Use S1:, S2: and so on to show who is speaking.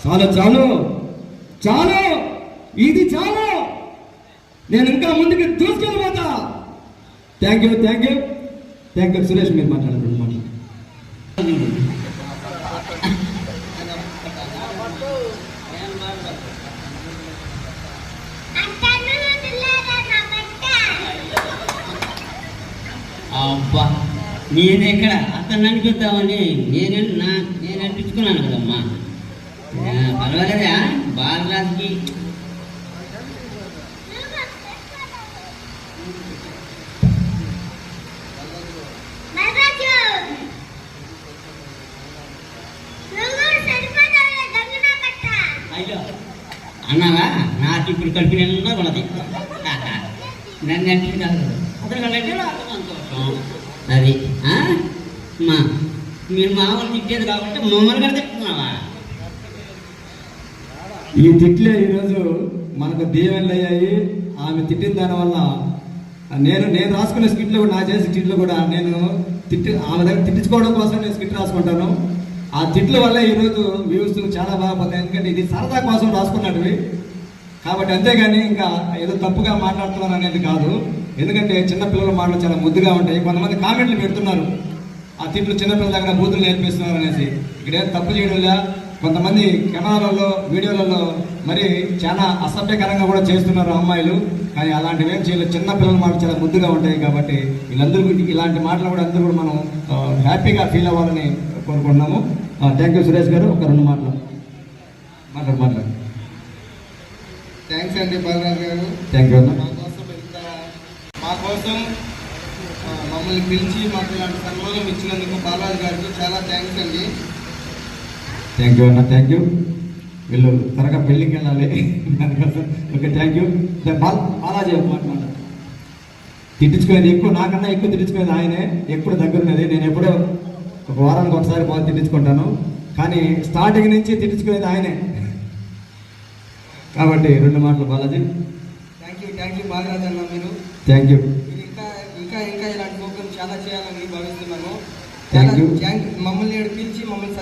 S1: చాలు చాలు చాలు, ఇది చాలు. నేను ఇంకా ముందుకు దూసుకెళ్ళిపోతా. Thank you thank you thank you. Suresh మీరు మాట్లాడారు మాట.
S2: అబ్బా నేను ఎక్కడ అతను అనిపిద్దామని నేను అనిపించుకున్నాను కదమ్మా. పర్వాలేదా బాలరాజుకి అయ్యో అన్నావా? నాకు ఇప్పుడు కలిపి నిండా ఉన్నది. నన్ను అంటే కాదు అతను వెళ్ళంటే నాకు సంతోషం. అది మా మీరు మామూలు తిట్టేది కాబట్టి మమ్మల్ని కూడా తిట్టుకున్నావా?
S1: ఈ తిట్లే ఈరోజు మనకు దీవెనలు అయ్యాయి. ఆమె తిట్టిన దానివల్ల నేను రాసుకునే స్కిట్లో కూడా, నా చేసే స్కిట్లో కూడా నేను ఆమె దగ్గర తిట్టించుకోవడం కోసం నేను స్కిట్ రాసుకుంటాను. ఆ తిట్ల వల్ల ఈరోజు వ్యూస్ చాలా బాగా పోతాయి. ఎందుకంటే ఇది సరదా కోసం రాసుకున్నట్టువి కాబట్టి, అంతేగాని ఇంకా ఏదో తప్పుగా మాట్లాడుతున్నారు అనేది కాదు. ఎందుకంటే చిన్నపిల్లల మాటలు చాలా ముద్దుగా ఉంటాయి. కొంతమంది కామెంట్లు పెడుతున్నారు ఆ తిట్లు చిన్నపిల్లల దగ్గర బూతులు నేర్పిస్తున్నారు అనేసి. ఇక్కడ ఏం తప్పు చేయడంలా. కొంతమంది కెమెరాలలో వీడియోలలో మరి చాలా అసభ్యకరంగా కూడా చేస్తున్నారు అమ్మాయిలు. కానీ అలాంటివి ఏం చేయలేదు. చిన్నపిల్లల మాటలు చాలా ముద్దుగా ఉంటాయి కాబట్టి వీళ్ళందరూ ఇలాంటి మాటలు కూడా అందరూ కూడా మనం హ్యాపీగా ఫీల్ అవ్వాలని కోరుకుంటున్నాము. థ్యాంక్ యూ సురేష్ గారు. ఒక 2 మాటలు మాట్లాడు.
S3: థ్యాంక్స్ అండి బాలరాజు గారు.
S1: థ్యాంక్ యూ అన్న.
S3: మా కోసం మమ్మల్ని పిలిచి మాకు ఇలాంటి సన్మానం ఇచ్చినందుకు బాలరాజు గారికి చాలా థ్యాంక్స్ అండి.
S1: థ్యాంక్ యూ అన్న. Thank you. వీళ్ళు త్వరగా పెళ్ళికి వెళ్ళాలి దానికోసం. Okay thank you. బాలాజీ మాట్లాడ తిట్టించుకునేది ఎక్కువ, నాకన్నా ఎక్కువ తిట్టించుకునేది ఆయనే. ఎప్పుడు దగ్గరున్నది. నేను ఎప్పుడో ఒక వారానికి ఒకసారి బాగా తిట్టించుకుంటాను, కానీ స్టార్టింగ్ నుంచి తిట్టించుకునేది ఆయనే. కాబట్టి 2 మాటలు బాలాజీ.
S3: థ్యాంక్ యూ బాలరాజు అన్న. మీరు
S1: థ్యాంక్ యూ.
S3: ఇంకా ఇంకా ఇంకా ఇలాంటి ప్రోగ్రామ్ చాలా చేయాలని భావిస్తున్నాను.
S1: Thank you.
S3: మమ్మల్ని పిలిచి మమ్మల్ని